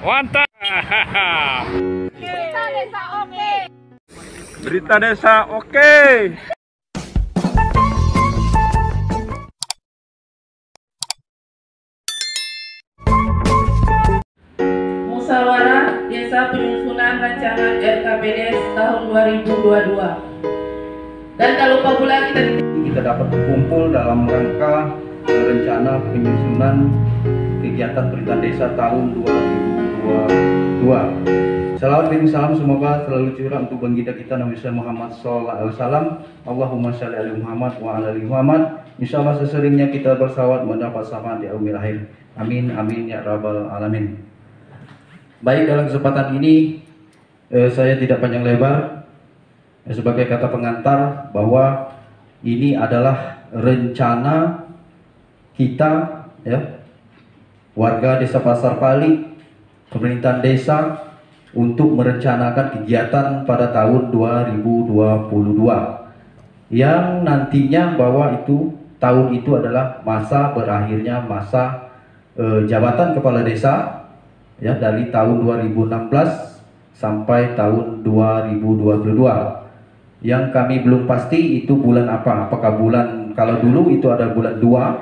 Mantap. Berita desa oke. Berita desa oke. Musyawarah Desa Penyusunan Rancangan RKPDes tahun 2022. Dan tak lupa pula kita dapat berkumpul dalam rangka rencana penyusunan kegiatan pemerintahan desa tahun 2022. Salawat dan salam semoga selalu curah untuk baginda kita Nabi Muhammad SAW. Allahumma sholli ala Muhammad wa ala ali Muhammad. Insyaallah seseringnya kita bersalawat mendapat syafaat di yaumil akhir. Amin amin ya rabbal alamin. Baik, dalam kesempatan ini saya tidak panjang lebar sebagai kata pengantar bahwa ini adalah rencana kita, ya, warga Desa Pasar Pali, pemerintahan desa untuk merencanakan kegiatan pada tahun 2022 yang nantinya bahwa itu tahun itu adalah masa berakhirnya masa jabatan kepala desa, ya, dari tahun 2016 sampai tahun 2022. Yang kami belum pasti itu bulan apa, apakah bulan, kalau dulu itu ada bulan 2,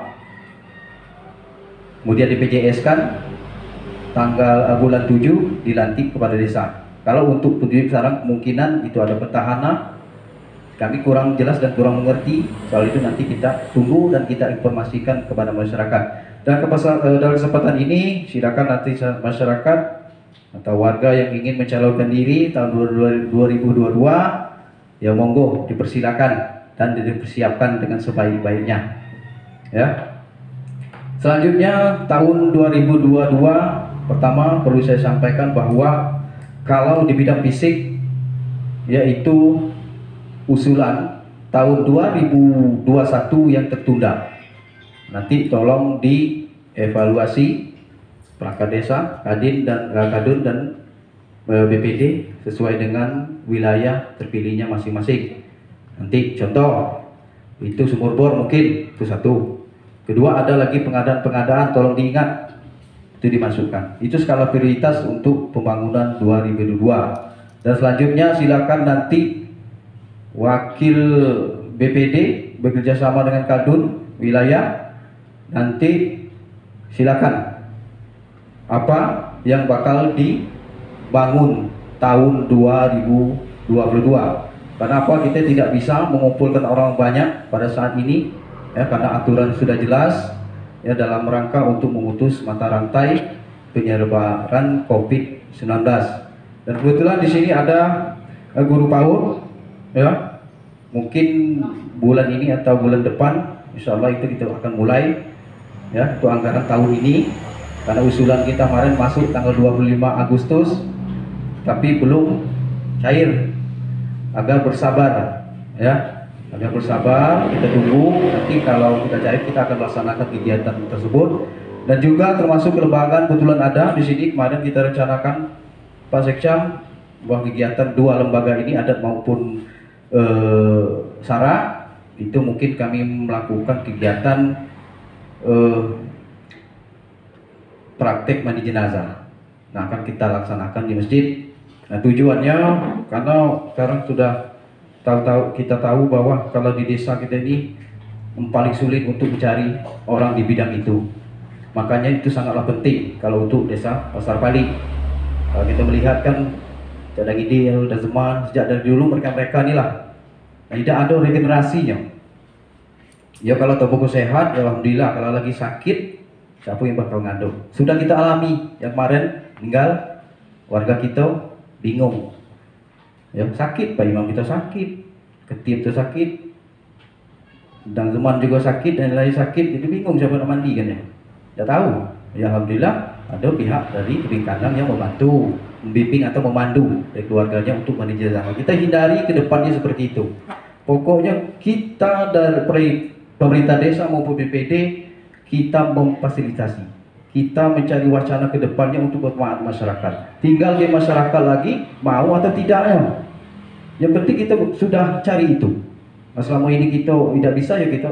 kemudian DPJS kan tanggal bulan 7 dilantik kepada desa. Kalau untuk sekarang kemungkinan itu ada petahana, kami kurang jelas dan kurang mengerti soal itu, nanti kita tunggu dan kita informasikan kepada masyarakat. Dan dalam kesempatan ini silakan nanti masyarakat atau warga yang ingin mencalonkan diri tahun 2022, ya monggo dipersilakan dan dipersiapkan dengan sebaik-baiknya, ya. Selanjutnya tahun 2022 pertama perlu saya sampaikan bahwa kalau di bidang fisik, yaitu usulan tahun 2021 yang tertunda, nanti tolong dievaluasi perangkat desa, kadin dan kadun dan BPD sesuai dengan wilayah terpilihnya masing-masing. Nanti contoh itu sumur bor mungkin itu satu. Kedua, ada lagi pengadaan tolong diingat itu dimasukkan. Itu skala prioritas untuk pembangunan 2022. Dan selanjutnya silakan nanti wakil BPD bekerja sama dengan kadun wilayah, nanti silakan apa yang bakal dibangun tahun 2022. Kenapa kita tidak bisa mengumpulkan orang banyak pada saat ini, ya, karena aturan sudah jelas, ya, dalam rangka untuk memutus mata rantai penyebaran COVID-19. Dan kebetulan di sini ada guru PAUD, ya, mungkin bulan ini atau bulan depan insya Allah itu kita akan mulai, ya, itu anggaran tahun ini, karena usulan kita kemarin masuk tanggal 25 Agustus tapi belum cair. Agar bersabar, ya, agar bersabar, kita tunggu, nanti kalau kita cair kita akan laksanakan kegiatan tersebut. Dan juga termasuk kelembagaan kebetulan ada di sini, kemarin kita rencanakan Pak Sekcam bahwa kegiatan 2 lembaga ini, adat maupun SARA, itu mungkin kami melakukan kegiatan praktek mandi jenazah. Nah, akan kita laksanakan di masjid. Nah, tujuannya karena sekarang sudah kita tahu bahwa kalau di desa kita ini paling sulit untuk mencari orang di bidang itu. Makanya itu sangatlah penting kalau untuk desa Pasar Pali. Kalau kita melihat kan Cadang Idil dan Zeman sejak dari dulu mereka inilah tidak ada regenerasinya. Ya, kalau tubuhku sehat ya alhamdulillah, kalau lagi sakit siapa yang bakal ngandung. Sudah kita alami yang kemarin meninggal warga kita, bingung, ya, sakit, Pak Imam kita sakit, Ketip itu sakit, dan Zeman juga sakit, dan lain sakit, jadi bingung siapa nak mandi kan, ya, tidak tahu. Ya alhamdulillah ada pihak dari tebing kandang yang membantu, membimbing atau memandu dari keluarganya untuk mandi jenazah. Kita hindari ke depannya seperti itu. Pokoknya kita dari pemerintah desa maupun BPD kita memfasilitasi. Kita mencari wacana ke depannya untuk bermanfaat masyarakat. Tinggal di masyarakat lagi mau atau tidaknya. Yang penting kita sudah cari itu. Nah, selama ini kita tidak bisa, ya kita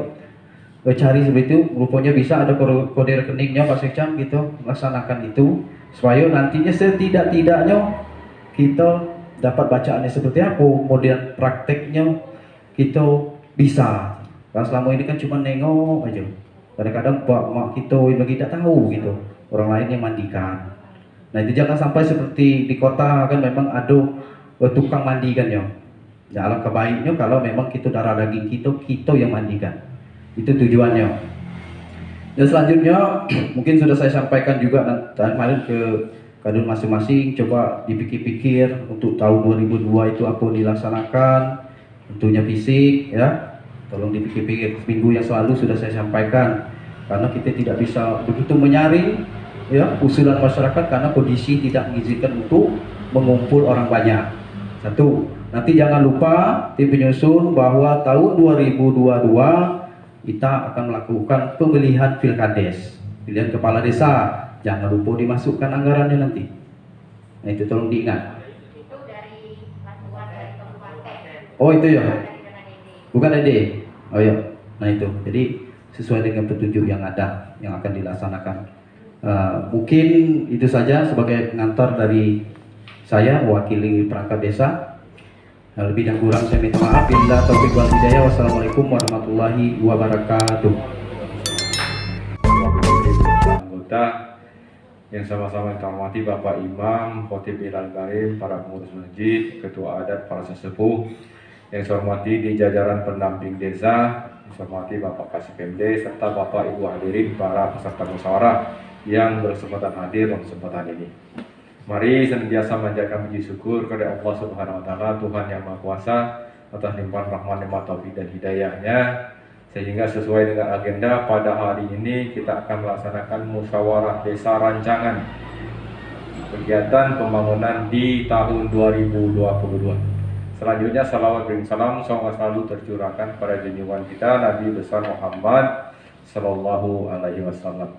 cari seperti itu, rupanya bisa ada kode rekeningnya Pak Sekcam gitu, laksanakan itu supaya nantinya setidak-tidaknya kita dapat bacaannya seperti apa, kemudian prakteknya kita bisa. Karena selama ini kan cuma nengok aja. Kadang-kadang pak mak kita yang lagi tidak tahu gitu, orang lain yang mandikan. Nah itu jangan sampai seperti di kota kan memang ada tukang mandikan ya. Ya alangkah baiknya kalau memang kita darah daging kita yang mandikan. Itu tujuannya. Dan selanjutnya mungkin sudah saya sampaikan juga kemarin ke kadun masing-masing, coba dipikir-pikir untuk tahun 2002 itu apa dilaksanakan, tentunya fisik ya, tolong dipikir-pikir. Minggu yang selalu sudah saya sampaikan, karena kita tidak bisa begitu menyaring ya usulan masyarakat karena kondisi tidak mengizinkan untuk mengumpul orang banyak. Satu, nanti jangan lupa tim penyusun bahwa tahun 2022 kita akan melakukan pemilihan pilkades, pilihan kepala desa. Jangan lupa dimasukkan anggarannya nanti. Nah itu tolong diingat. Itu dari bantuan dari kabupaten. Oh itu ya, bukan Dede. Oh ya, nah itu. Jadi sesuai dengan petunjuk yang ada yang akan dilaksanakan. Mungkin itu saja sebagai pengantar dari saya mewakili perangkat desa. Lebih dan kurang saya minta maaf. Bila taufiq wal hidayah. Wassalamualaikum warahmatullahi wabarakatuh. Anggota yang sama-sama kita hormati Bapak Imam, Khotib Ilal Karim, para pengurus masjid, ketua adat, para sesepuh, yang saya hormati di jajaran pendamping desa, yang saya hormati Bapak Kasih Pemde, serta Bapak Ibu hadirin, para peserta musyawarah yang berkesempatan hadir dalam kesempatan ini. Mari senantiasa manjatkan puji syukur kepada Allah Subhanahu wa taala, Tuhan yang Maha Kuasa, atas limpahan rahmat, nikmat, taufik dan hidayahnya, sehingga sesuai dengan agenda pada hari ini kita akan melaksanakan musyawarah desa rancangan kegiatan pembangunan di tahun 2022. Selanjutnya salawat dan salam semoga selalu tercurahkan pada junjungan kita Nabi besar Muhammad sallallahu alaihi wasallam.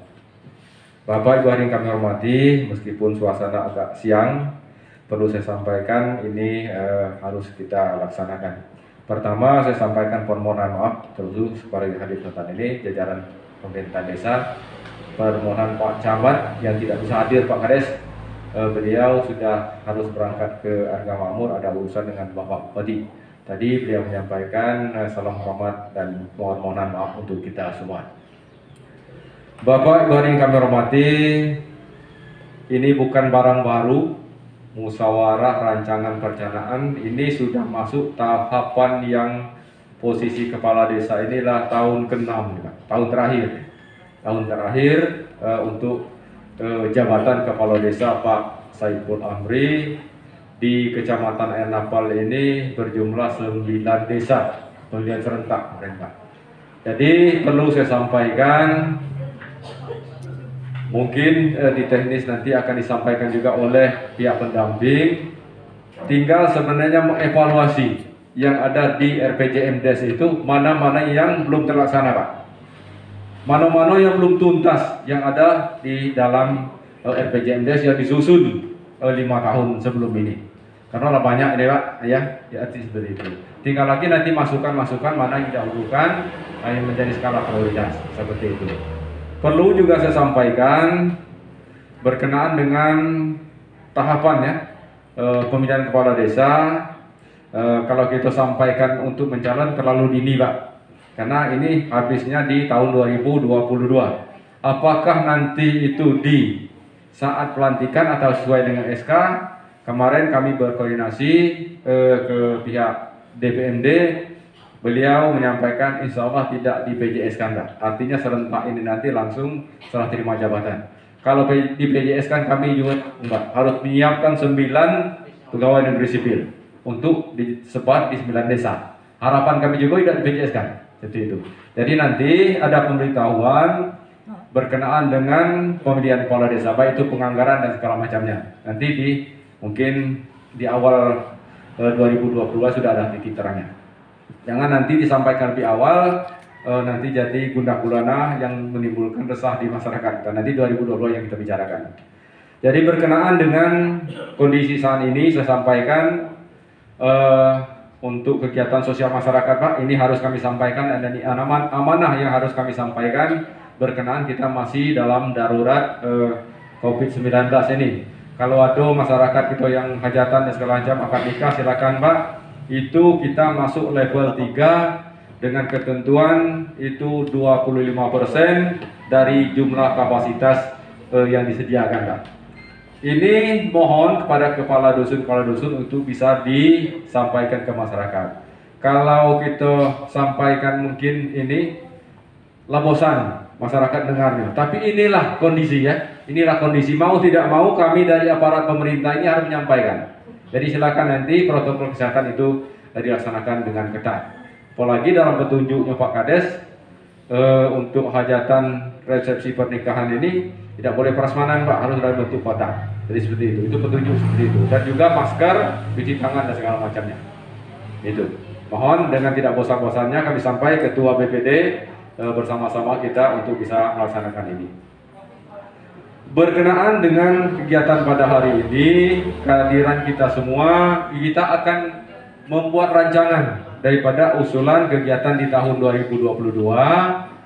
Bapak Ibu hadirin kami hormati, meskipun suasana agak siang, perlu saya sampaikan ini harus kita laksanakan. Pertama, saya sampaikan permohonan maaf terus kepada hadir kesempatan ini jajaran pemerintah desa, permohonan Pak Camat yang tidak bisa hadir Pak Kades. Beliau sudah harus berangkat ke Arga Makmur, ada urusan dengan Bapak Bupati. Tadi beliau menyampaikan salam hormat dan mohon-mohonan maaf untuk kita semua. Bapak Ibu yang kami hormati, ini bukan barang baru. Musyawarah rancangan perencanaan ini sudah masuk tahapan yang posisi kepala desa inilah tahun ke-6, tahun terakhir untuk jabatan kepala desa Pak Saiful Amri di Kecamatan Air Napal ini berjumlah 9 desa pemilihan serentak mereka. Jadi perlu saya sampaikan, mungkin di teknis nanti akan disampaikan juga oleh pihak pendamping. Tinggal sebenarnya mengevaluasi yang ada di RPJMDes itu mana-mana yang belum terlaksana Pak, mana-mana yang belum tuntas yang ada di dalam RPJMDes yang disusun 5 tahun sebelum ini. Karena banyak ini Pak ya, seperti itu. Tinggal lagi nanti masukan-masukan mana yang didahulukan yang menjadi skala prioritas seperti itu. Perlu juga saya sampaikan berkenaan dengan tahapan ya pemilihan kepala desa. Kalau kita sampaikan untuk mencalon terlalu dini Pak, karena ini habisnya di tahun 2022. Apakah nanti itu di saat pelantikan atau sesuai dengan SK? Kemarin kami berkoordinasi ke pihak DPMD. Beliau menyampaikan insya Allah tidak di PJS kan, artinya serentak ini nanti langsung setelah terima jabatan. Kalau di PJS kan kami juga harus menyiapkan 9 pegawai negeri sipil untuk disebar di 9 desa. Harapan kami juga tidak di PJS kan, seperti itu. Jadi nanti ada pemberitahuan berkenaan dengan pemilihan kepala desa, baik itu penganggaran dan segala macamnya. Nanti mungkin di awal 2022 sudah ada titik terangnya. Jangan nanti disampaikan lebih awal, nanti jadi gundah gulana yang menimbulkan resah di masyarakat. Dan nanti 2022 yang kita bicarakan. Jadi berkenaan dengan kondisi saat ini, saya sampaikan untuk kegiatan sosial masyarakat Pak, ini harus kami sampaikan, ada di amanah yang harus kami sampaikan berkenaan kita masih dalam darurat COVID-19 ini. Kalau ada masyarakat kita yang hajatan dan segala macam akad nikah, silakan Pak. Itu kita masuk level 3 dengan ketentuan itu 25% dari jumlah kapasitas yang disediakan Pak. Ini mohon kepada kepala dusun untuk bisa disampaikan ke masyarakat. Kalau kita sampaikan mungkin ini bosan masyarakat dengarnya. Tapi inilah kondisi ya. Inilah kondisi, mau tidak mau kami dari aparat pemerintah ini harus menyampaikan. Jadi silakan nanti protokol kesehatan itu dilaksanakan dengan ketat. Apalagi dalam petunjuknya Pak Kades untuk hajatan resepsi pernikahan ini tidak boleh prasmanan Pak, harus dalam bentuk kotak. Jadi seperti itu petunjuk seperti itu. Dan juga masker, cuci tangan dan segala macamnya. Itu. Mohon dengan tidak bosan-bosannya kami sampai Ketua BPD bersama-sama kita untuk bisa melaksanakan ini. Berkenaan dengan kegiatan pada hari ini, kehadiran kita semua, kita akan membuat rancangan daripada usulan kegiatan di tahun 2022.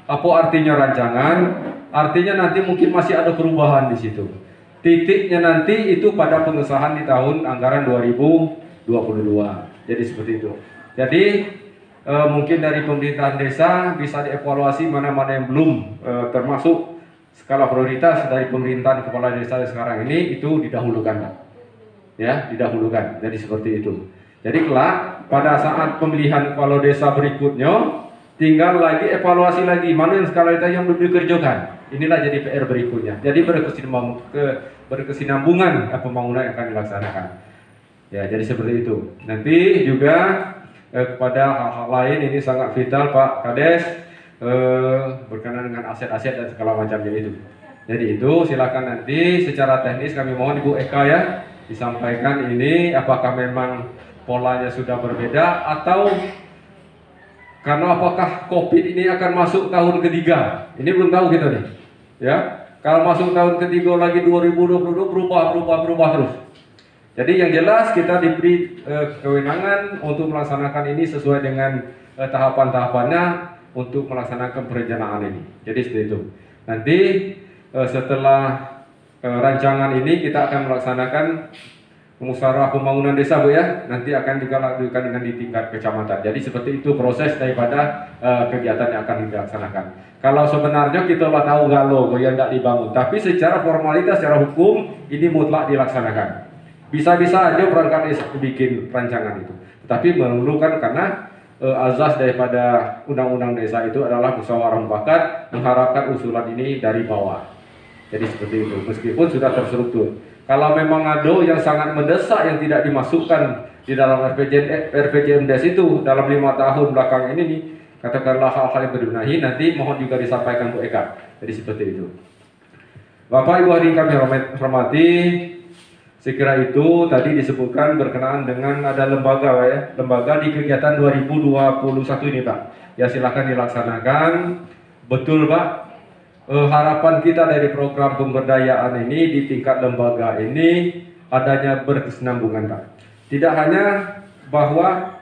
Apa artinya rancangan? Artinya nanti mungkin masih ada perubahan di situ. Titiknya nanti itu pada pengesahan di tahun anggaran 2022. Jadi seperti itu. Jadi mungkin dari pemerintahan desa bisa dievaluasi mana-mana yang belum termasuk skala prioritas dari pemerintahan kepala desa sekarang ini itu didahulukan, Pak. Ya, didahulukan. Jadi seperti itu. Jadi kelak pada saat pemilihan kepala desa berikutnya tinggal lagi evaluasi lagi mana yang skala prioritas yang belum dikerjakan. Inilah jadi PR berikutnya. Jadi berkesinambungan pembangunan yang akan dilaksanakan. Ya, jadi seperti itu. Nanti juga kepada hal-hal lain ini sangat vital Pak Kades berkenaan dengan aset-aset dan segala macamnya itu. Jadi itu silakan nanti secara teknis kami mohon Ibu Eka ya disampaikan ini apakah memang polanya sudah berbeda atau karena apakah COVID ini akan masuk tahun ketiga. Ini belum tahu kita nih. Ya, kalau masuk tahun ketiga lagi 2022 berubah terus. Jadi yang jelas kita diberi kewenangan untuk melaksanakan ini sesuai dengan tahapan-tahapannya untuk melaksanakan perencanaan ini. Jadi seperti itu. Nanti setelah rancangan ini kita akan melaksanakan musyawarah pembangunan desa Bu ya. Nanti akan juga lakukan dengan di tingkat kecamatan. Jadi seperti itu proses daripada kegiatan yang akan dilaksanakan. Kalau sebenarnya kita lah tahu galau yang tidak dibangun, tapi secara formalitas, secara hukum ini mutlak dilaksanakan. Bisa-bisa aja perangkat desa bikin rancangan itu. Tetapi memerlukan karena azas daripada undang-undang desa itu adalah musyawarah mufakat mengharapkan usulan ini dari bawah. Jadi seperti itu. Meskipun sudah terstruktur. Kalau memang ada yang sangat mendesak yang tidak dimasukkan di dalam RPJMDes itu dalam 5 tahun belakang ini nih, katakanlah hal-hal yang berbenahi nanti mohon juga disampaikan Bu Eka. Jadi seperti itu. Bapak Ibu hadirin kami hormati, saya kira itu tadi disebutkan berkenaan dengan ada lembaga ya, lembaga di kegiatan 2021 ini Pak. Ya silakan dilaksanakan. Betul Pak. Harapan kita dari program pemberdayaan ini di tingkat lembaga ini adanya berkesinambungan Pak. Tidak hanya bahwa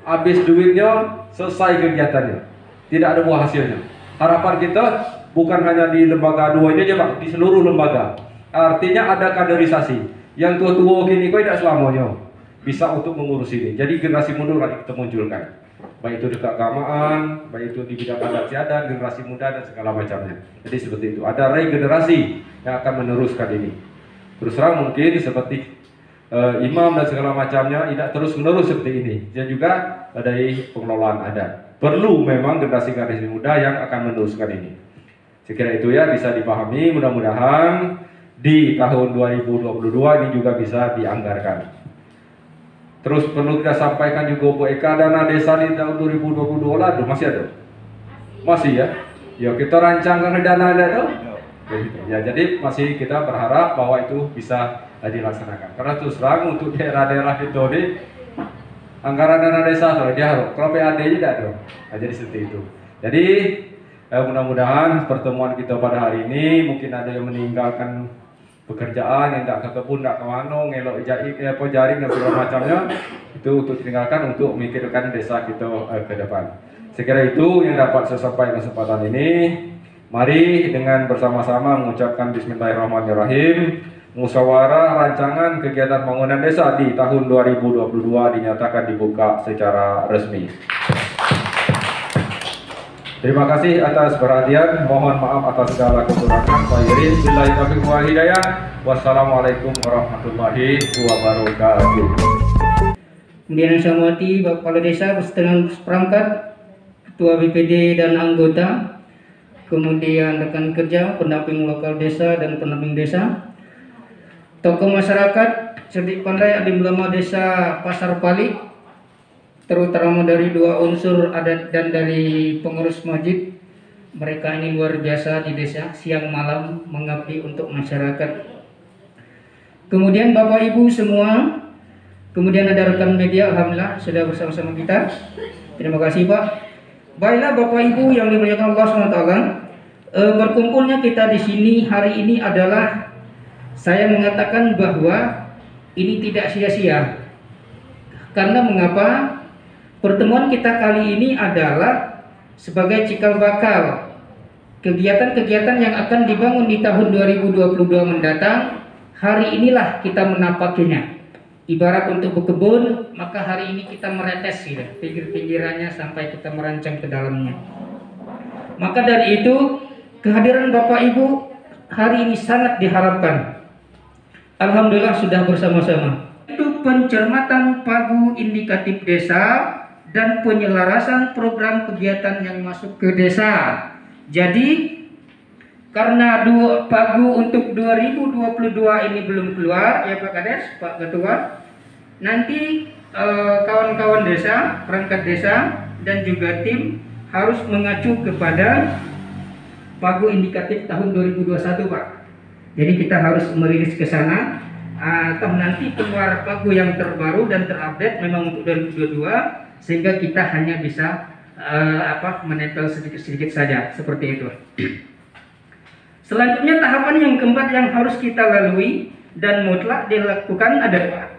habis duitnya selesai kegiatannya, tidak ada buah hasilnya. Harapan kita bukan hanya di lembaga 2 ini aja Pak, di seluruh lembaga. Artinya ada kaderisasi. Yang tua-tua gini kok tidak selamanya bisa untuk mengurus ini. Jadi generasi muda lagi kita munculkan. Baik itu di keagamaan, baik itu di bidang adat istiadat, generasi muda dan segala macamnya. Jadi seperti itu. Ada regenerasi yang akan meneruskan ini. Terus terang mungkin seperti imam dan segala macamnya tidak terus-menerus seperti ini. Dan juga dari pengelolaan adat. Perlu memang generasi muda yang akan meneruskan ini. Saya kira itu ya bisa dipahami. Mudah-mudahan di tahun 2022 ini juga bisa dianggarkan. Terus perlu kita sampaikan juga Bu Eka, dana desa di tahun 2022 lah, masih ada? Masih ya? Ya kita rancangkan dana ada. Ya jadi masih kita berharap bahwa itu bisa dilaksanakan. Karena terus terang untuk daerah-daerah itu di anggaran dana desa dia harus, kalau PAD tidak ada. Nah, jadi seperti itu. Jadi mudah-mudahan pertemuan kita pada hari ini mungkin ada yang meninggalkan pekerjaan yang tak ke kebun, tak ke mana, ngelok jaring dan segala macamnya, itu untuk ditinggalkan untuk memikirkan desa kita ke depan. Sekira itu yang dapat saya sampaikan kesempatan ini. Mari dengan bersama-sama mengucapkan Bismillahirrahmanirrahim. Musyawarah rancangan kegiatan pembangunan desa di tahun 2022 dinyatakan dibuka secara resmi. Terima kasih atas perhatian. Mohon maaf atas segala kekurangan. Billahi taufiq wal hidayah. Wassalamualaikum warahmatullahi wabarakatuh. Kemudian yang saya hormati Bapak Kepala Desa beserta seperangkat, Ketua BPD dan anggota, kemudian rekan kerja, pendamping lokal desa dan pendamping desa, tokoh masyarakat, cerdik pandai adim ulama desa Pasar Palik, terutama dari dua unsur adat dan dari pengurus masjid. Mereka ini luar biasa di desa, siang malam mengabdi untuk masyarakat. Kemudian Bapak Ibu semua, kemudian ada rekan media, alhamdulillah sudah bersama-sama kita. Terima kasih Pak. Baiklah Bapak Ibu yang dimuliakan Allah SWT, berkumpulnya kita di sini hari ini adalah saya mengatakan bahwa ini tidak sia-sia. Karena mengapa? Pertemuan kita kali ini adalah sebagai cikal bakal kegiatan-kegiatan yang akan dibangun di tahun 2022 mendatang. Hari inilah kita menapakinya. Ibarat untuk berkebun, maka hari ini kita meretes gitu, pinggir-pinggirannya sampai kita merancang ke dalamnya. Maka dari itu, kehadiran Bapak Ibu hari ini sangat diharapkan. Alhamdulillah sudah bersama-sama. Itu pencermatan pagu indikatif desa dan penyelarasan program kegiatan yang masuk ke desa. Jadi karena pagu untuk 2022 ini belum keluar ya Pak Kades, Pak Ketua, nanti kawan-kawan desa, perangkat desa dan juga tim harus mengacu kepada pagu indikatif tahun 2021 Pak. Jadi kita harus merilis ke sana. Atau nanti keluar pagu yang terbaru dan terupdate memang untuk 2022, sehingga kita hanya bisa menempel sedikit-sedikit saja seperti itu. Selanjutnya tahapan yang keempat yang harus kita lalui dan mutlak dilakukan adalah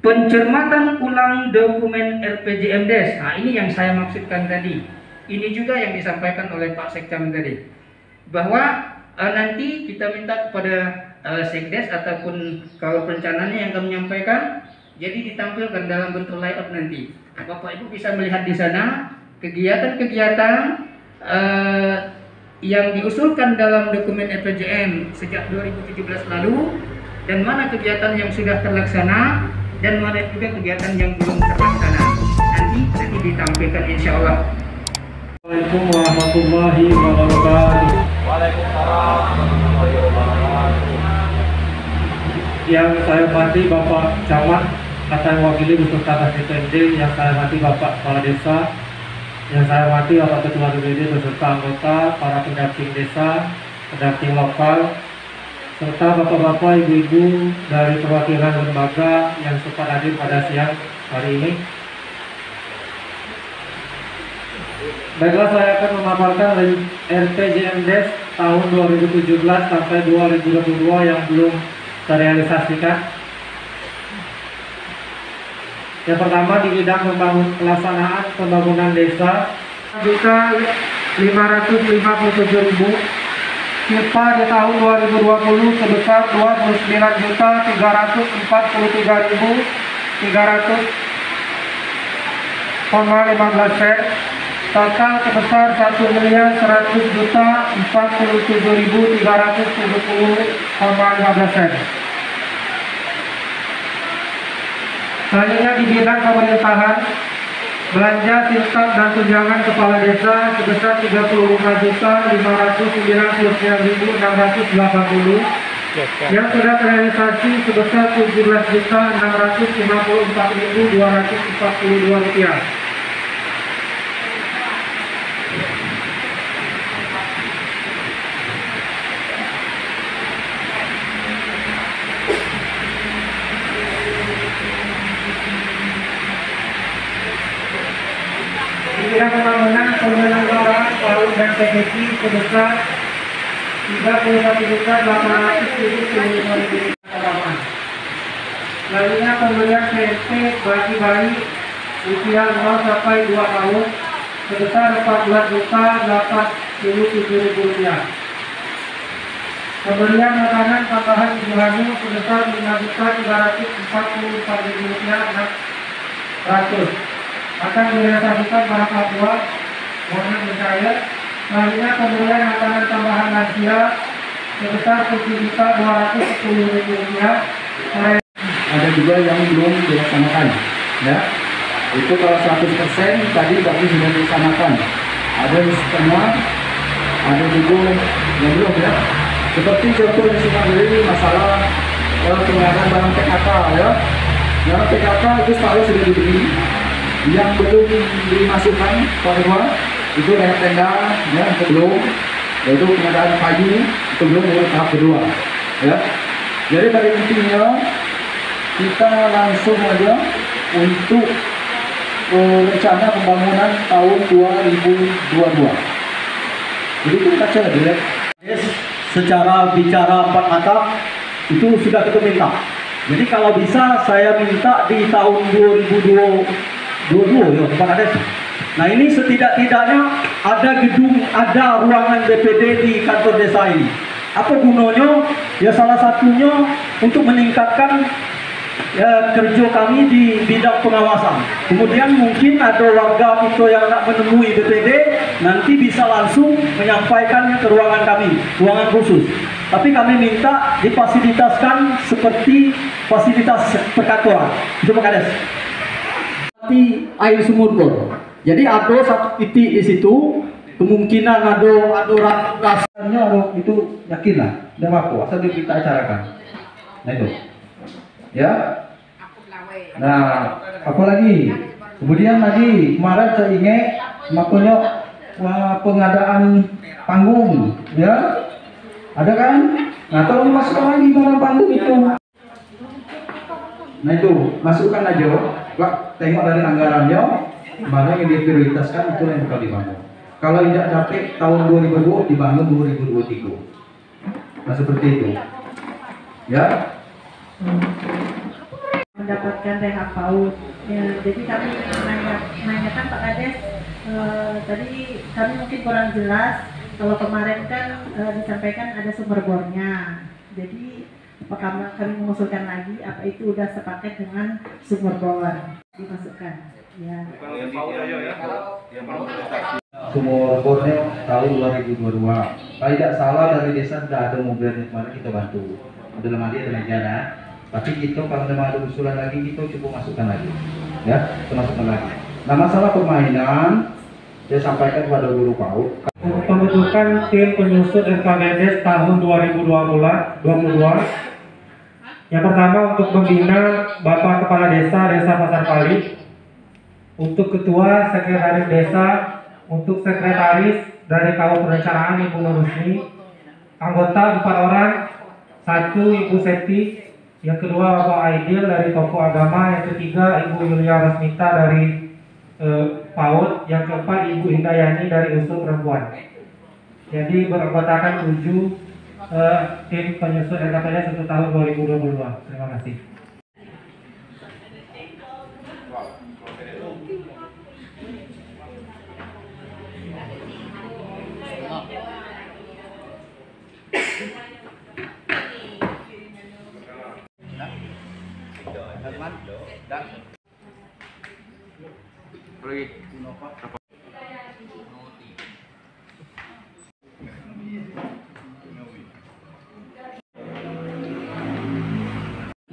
pencermatan ulang dokumen RPJMdes. Nah, ini yang saya maksudkan tadi. Ini juga yang disampaikan oleh Pak Sekcam tadi, bahwa nanti kita minta kepada Sekdes ataupun kalau perencanaannya yang kami menyampaikan, jadi ditampilkan dalam bentuk layout nanti. Bapak Ibu bisa melihat di sana kegiatan-kegiatan yang diusulkan dalam dokumen RPJM sejak 2017 lalu, dan mana kegiatan yang sudah terlaksana dan mana juga kegiatan yang belum terlaksana. Nanti ditampilkan insya Allah. Assalamualaikum warahmatullahi wabarakatuh. Waalaikumsalam warahmatullahi wabarakatuh. Yang saya hormati Bapak Camat atau wakili beserta DPRD, yang saya hormati Bapak Kepala Desa, yang saya hormati Bapak Ketua BPD beserta anggota, para pendamping desa, pendamping lokal, serta bapak-bapak, ibu-ibu dari perwakilan lembaga yang sempat hadir pada siang hari ini. Baiklah, saya akan memaparkan RPJMdes tahun 2017 sampai 2022 yang belum terrealisasikan. Yang pertama di bidang pelaksanaan pembangunan desa, 557.000 CIPA di tahun 2020 sebesar 29.343.300,15 sen. Total sebesar 1.147.047.370,15 sen. Selanjutnya di bidang pemerintahan, belanja sinkap dan tunjangan kepala desa sebesar 35.599.680 yang sudah terrealisasi sebesar 17.654.242 rupiah. Bidang pembangunan penyelenggaraan PAUD dan TPP sebesar Rp31.875.000 Selanjutnya pemberian PNP bagi bayi usia 0 sampai 2 tahun sebesar Rp14.807.000. Pemberian makanan tambahan ibu hamil sebesar Rp5.344.600 akan direalisasikan pada Papua. Mohon percaya. Selanjutnya pemberian makanan tambahan lansia sebesar Rp7.210.000. Ada juga yang belum dilaksanakan, ya. Itu kalau 100% tadi berarti sudah dilaksanakan. Ada yang setengah, ada juga yang belum, ya. Seperti contoh di sini masalah pengadaan barang PKK, ya. Barang PKK itu selalu sudah dibeli, yang belum dimasukkan Papua itu banyak tenda, ya, itu belum. Yaitu pengadaan kayu itu belum dari tahap kedua, ya. Jadi pada intinya kita langsung aja untuk rencana pembangunan tahun 2022. Jadi kita cek direct. Secara bicara empat mata itu sudah kita minta. Jadi kalau bisa saya minta di tahun 2022 ya Pak Kades. Nah ini setidak-tidaknya ada gedung, ada ruangan BPD di kantor desa ini. Apa gunanya? Ya salah satunya untuk meningkatkan kerja kami di bidang pengawasan. Kemudian mungkin ada warga kita yang nak menemui BPD nanti bisa langsung menyampaikannya ke ruangan kami, ruangan khusus. Tapi kami minta difasilitaskan seperti fasilitas perkantoran. Itu Pak Kades. Seperti air sumur bor. Jadi ada satu titik di situ, kemungkinan ada rasanya itu yakinlah, tidak apa-apa, asal kita acarakan. Nah itu. Ya. Nah, apalagi kemudian lagi kemarin saya ingat makanya pengadaan panggung, ya ada kan? Nah tolong masukkan lagi barang panggung itu. Nah itu masukkan aja, Pak. Tengok dari anggarannya mana yang diprioritaskan itu yang bakal dibangun. Kalau tidak dapat tahun 2020 dibangun 2023. Nah seperti itu, ya. Mendapatkan rehab PAUD. Ya, jadi kami menanyakan Pak Kades, tadi kami mungkin kurang jelas. Kalau kemarin kan disampaikan ada sumber bornya. Jadi apakah kami mengusulkan lagi apa itu udah sepaket dengan sumber bor dimasukkan? Ya. Sumur bornya tahun 2022. Kalau tidak salah dari desa sudah ada mobil yang kemarin kita bantu. Dalam hal ini negara. Tapi kita kalau memang ada usulan lagi kita coba masukkan lagi, ya, kita masukkan lagi. Nah masalah permainan saya sampaikan kepada guru PAUD. Pembentukan tim penyusun SKPD tahun 2022. Yang pertama untuk membina Bapak Kepala Desa Pasar Pali, untuk Ketua Sekretaris Desa, untuk Sekretaris dari Kawal Perencanaan Ibu Nur Rusni, anggota 4 orang, 1 Ibu Seti, yang kedua Bapak Aidil dari Tokoh Agama, yang ketiga Ibu Yulia Rasmita dari PAUD, yang keempat Ibu Hindayani dari Usul Perempuan. Jadi beranggotakan 7 tim penyusun SKPD untuk tahun 2022. Terima kasih.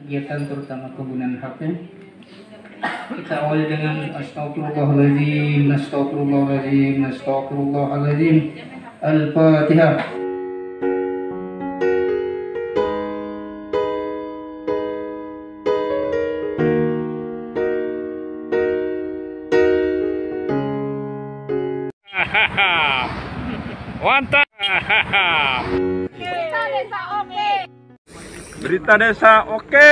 Kegiatan terutama penggunaan HP kita awali dengan astagfirullahaladzim, astagfirullahaladzim, astagfirullahaladzim. Al-Fatihah. Mantap. Berita desa oke.